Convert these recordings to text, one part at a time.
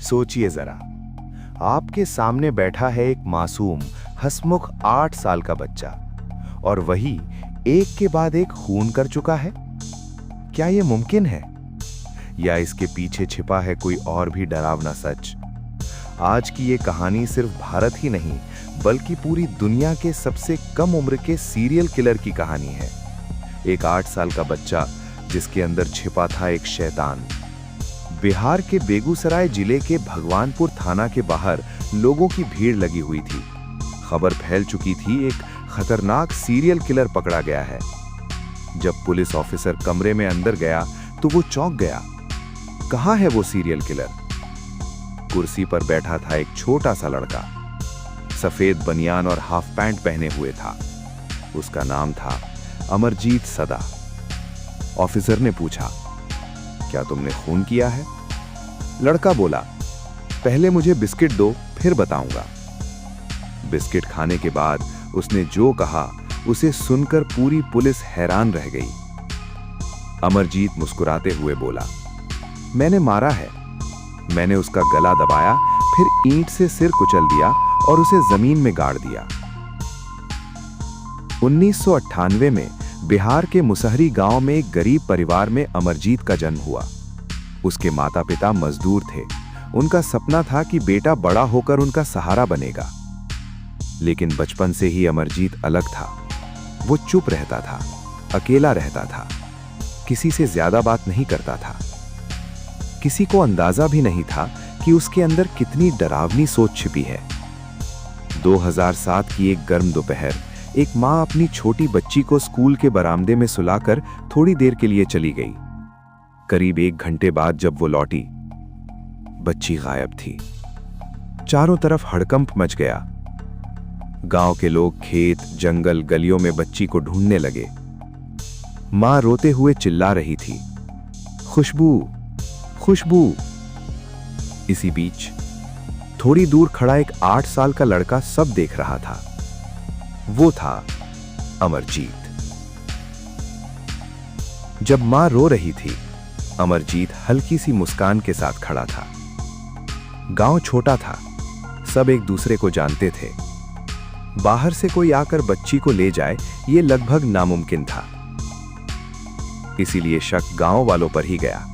सोचिए जरा, आपके सामने बैठा है एक मासूम हंसमुख 8 साल का बच्चा, और वही एक के बाद एक खून कर चुका है। क्या यह मुमकिन है, या इसके पीछे छिपा है कोई और भी डरावना सच? आज की ये कहानी सिर्फ भारत ही नहीं, बल्कि पूरी दुनिया के सबसे कम उम्र के सीरियल किलर की कहानी है। एक 8 साल का बच्चा जिसके अंदर छिपा था एक शैतान। बिहार के बेगूसराय जिले के भगवानपुर थाना के बाहर लोगों की भीड़ लगी हुई थी। खबर फैल चुकी थी, एक खतरनाक सीरियल किलर पकड़ा गया है। जब पुलिस ऑफिसर कमरे में अंदर गया तो वो चौंक गया। कहाँ है वो सीरियल किलर? कुर्सी पर बैठा था एक छोटा सा लड़का, सफेद बनियान और हाफ पैंट पहने हुए था। उसका नाम था अमरजीत सदा। ऑफिसर ने पूछा, क्या तुमने खून किया है? लड़का बोला, पहले मुझे बिस्किट दो, फिर बताऊंगा। बिस्किट खाने के बाद उसने जो कहा उसे सुनकर पूरी पुलिस हैरान रह गई। अमरजीत मुस्कुराते हुए बोला, मैंने मारा है। मैंने उसका गला दबाया, फिर ईंट से सिर कुचल दिया और उसे जमीन में गाड़ दिया। 1998 में बिहार के मुसहरी गांव में एक गरीब परिवार में अमरजीत का जन्म हुआ। उसके माता पिता मजदूर थे। उनका सपना था कि बेटा बड़ा होकर उनका सहारा बनेगा। लेकिन बचपन से ही अमरजीत अलग था। वो चुप रहता था, अकेला रहता था, किसी से ज्यादा बात नहीं करता था। किसी को अंदाजा भी नहीं था कि उसके अंदर कितनी डरावनी सोच छिपी है। 2007 की एक गर्म दोपहर, एक माँ अपनी छोटी बच्ची को स्कूल के बरामदे में सुलाकर थोड़ी देर के लिए चली गई। करीब 1 घंटे बाद जब वो लौटी, बच्ची गायब थी। चारों तरफ हड़कंप मच गया। गांव के लोग खेत, जंगल, गलियों में बच्ची को ढूंढने लगे। माँ रोते हुए चिल्ला रही थी, खुशबू, खुशबू। इसी बीच थोड़ी दूर खड़ा एक 8 साल का लड़का सब देख रहा था। वो था अमरजीत। जब मां रो रही थी, अमरजीत हल्की सी मुस्कान के साथ खड़ा था। गांव छोटा था, सब एक दूसरे को जानते थे। बाहर से कोई आकर बच्ची को ले जाए, ये लगभग नामुमकिन था। इसीलिए शक गांव वालों पर ही गया।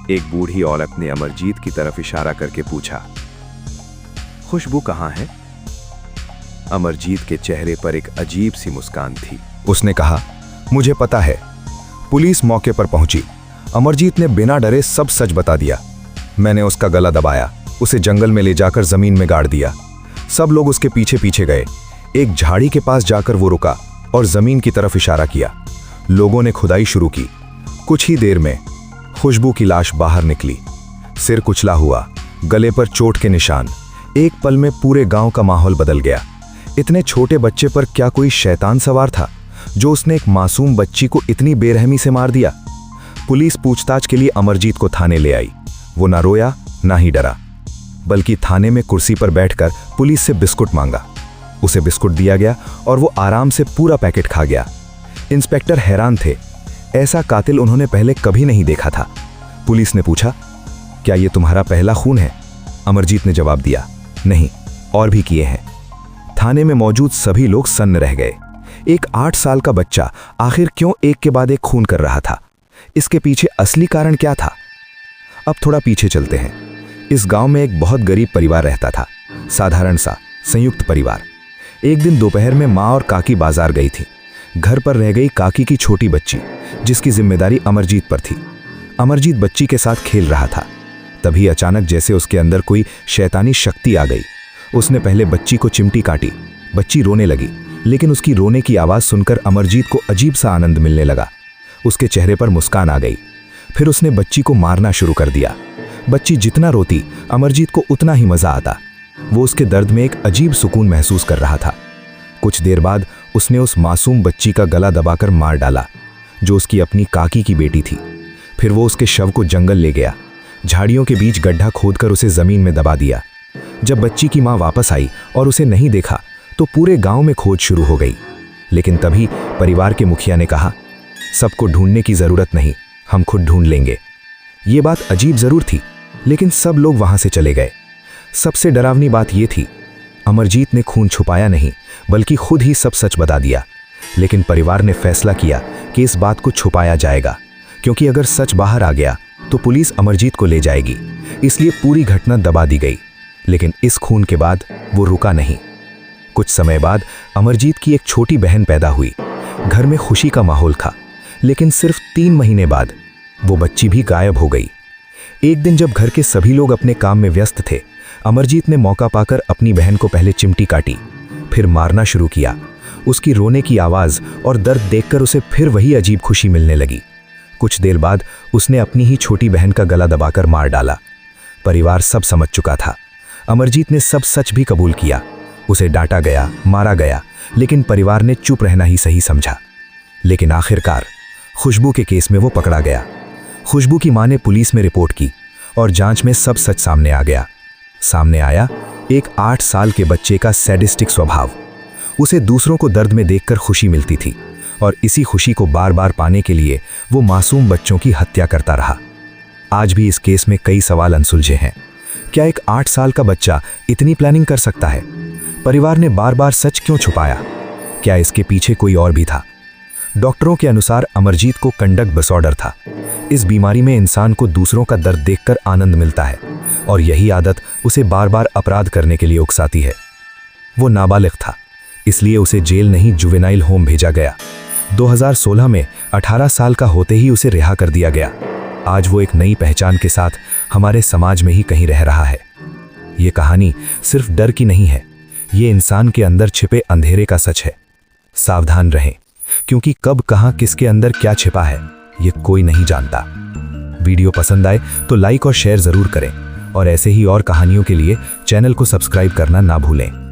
एक बूढ़ी औरत ने अमरजीत की तरफ इशारा करके पूछा, खुशबू कहां है? अमरजीत के चेहरे पर एक अजीब सी मुस्कान थी। उसने कहा, मुझे पता है। पुलिस मौके पर पहुंची। अमरजीत ने बिना डरे सब सच बता दिया। मैंने उसका गला दबाया, उसे जंगल में ले जाकर जमीन में गाड़ दिया। सब लोग उसके पीछे पीछे गए। एक झाड़ी के पास जाकर वो रुका और जमीन की तरफ इशारा किया। लोगों ने खुदाई शुरू की। कुछ ही देर में खुशबू की लाश बाहर निकली। सिर कुचला हुआ, गले पर चोट के निशान। एक पल में पूरे गांव का माहौल बदल गया। इतने छोटे बच्चे पर क्या कोई शैतान सवार था, जो उसने एक मासूम बच्ची को इतनी बेरहमी से मार दिया? पुलिस पूछताछ के लिए अमरजीत को थाने ले आई। वो ना रोया ना ही डरा, बल्कि थाने में कुर्सी पर बैठकर पुलिस से बिस्कुट मांगा। उसे बिस्कुट दिया गया और वो आराम से पूरा पैकेट खा गया। इंस्पेक्टर हैरान थे। ऐसा कातिल उन्होंने पहले कभी नहीं देखा था। पुलिस ने पूछा, क्या ये तुम्हारा पहला खून है? अमरजीत ने जवाब दिया, नहीं, और भी किए हैं। थाने में मौजूद सभी लोग सन्न रह गए। एक 8 साल का बच्चा आखिर क्यों एक के बाद एक खून कर रहा था? इसके पीछे असली कारण क्या था? अब थोड़ा पीछे चलते हैं। इस गांव में एक बहुत गरीब परिवार रहता था, साधारण सा संयुक्त परिवार। एक दिन दोपहर में माँ और काकी बाजार गई थी। घर पर रह गई काकी की छोटी बच्ची, जिसकी जिम्मेदारी अमरजीत पर थी। अमरजीत बच्ची के साथ खेल रहा था। तभी अचानक जैसे उसके अंदर कोई शैतानी शक्ति आ गई। उसने पहले बच्ची को चिमटी काटी। बच्ची रोने लगी, लेकिन उसकी रोने की आवाज़ सुनकर अमरजीत को अजीब सा आनंद मिलने लगा। उसके चेहरे पर मुस्कान आ गई। फिर उसने बच्ची को मारना शुरू कर दिया। बच्ची जितना रोती, अमरजीत को उतना ही मज़ा आता। वो उसके दर्द में एक अजीब सुकून महसूस कर रहा था। कुछ देर बाद उसने उस मासूम बच्ची का गला दबाकर मार डाला, जो उसकी अपनी काकी की बेटी थी। फिर वो उसके शव को जंगल ले गया। झाड़ियों के बीच गड्ढा खोदकर उसे जमीन में दबा दिया। जब बच्ची की मां वापस आई और उसे नहीं देखा, तो पूरे गांव में खोज शुरू हो गई। लेकिन तभी परिवार के मुखिया ने कहा, सबको ढूंढने की जरूरत नहीं, हम खुद ढूंढ लेंगे। ये बात अजीब जरूर थी, लेकिन सब लोग वहां से चले गए। सबसे डरावनी बात यह थी, अमरजीत ने खून छुपाया नहीं बल्कि खुद ही सब सच बता दिया। लेकिन परिवार ने फैसला किया कि इस बात को छुपाया जाएगा, क्योंकि अगर सच बाहर आ गया तो पुलिस अमरजीत को ले जाएगी। इसलिए पूरी घटना दबा दी गई। लेकिन इस खून के बाद वो रुका नहीं। कुछ समय बाद अमरजीत की एक छोटी बहन पैदा हुई। घर में खुशी का माहौल था, लेकिन सिर्फ 3 महीने बाद वो बच्ची भी गायब हो गई। एक दिन जब घर के सभी लोग अपने काम में व्यस्त थे, अमरजीत ने मौका पाकर अपनी बहन को पहले चिमटी काटी, फिर मारना शुरू किया। उसकी रोने की आवाज़ और दर्द देखकर उसे फिर वही अजीब खुशी मिलने लगी। कुछ देर बाद उसने अपनी ही छोटी बहन का गला दबाकर मार डाला। परिवार सब समझ चुका था। अमरजीत ने सब सच भी कबूल किया। उसे डांटा गया, मारा गया, लेकिन परिवार ने चुप रहना ही सही समझा। लेकिन आखिरकार खुशबू के केस में वो पकड़ा गया। खुशबू की मां ने पुलिस में रिपोर्ट की और जांच में सब सच सामने आ गया। सामने आया एक 8 साल के बच्चे का सैडिस्टिक स्वभाव। उसे दूसरों को दर्द में देखकर खुशी मिलती थी और इसी खुशी को बार बार पाने के लिए वो मासूम बच्चों की हत्या करता रहा। आज भी इस केस में कई सवाल अनसुलझे हैं। क्या एक 8 साल का बच्चा इतनी प्लानिंग कर सकता है? परिवार ने बार बार सच क्यों छुपाया? क्या इसके पीछे कोई और भी था? डॉक्टरों के अनुसार अमरजीत को कंडक्ट डिसऑर्डर था। इस बीमारी में इंसान को दूसरों का दर्द देखकर आनंद मिलता है और यही आदत उसे बार बार अपराध करने के लिए उकसाती है। वो नाबालिग था, इसलिए उसे जेल नहीं जुवेनाइल होम भेजा गया। 2016 में 18 साल का होते ही उसे रिहा कर दिया गया। आज वो एक नई पहचान के साथ हमारे समाज में ही कहीं रह रहा है। ये कहानी सिर्फ डर की नहीं है, ये इंसान के अंदर छिपे अंधेरे का सच है। सावधान रहें, क्योंकि कब कहां किसके अंदर क्या छिपा है ये कोई नहीं जानता। वीडियो पसंद आए तो लाइक और शेयर जरूर करें और ऐसे ही और कहानियों के लिए चैनल को सब्सक्राइब करना ना भूलें।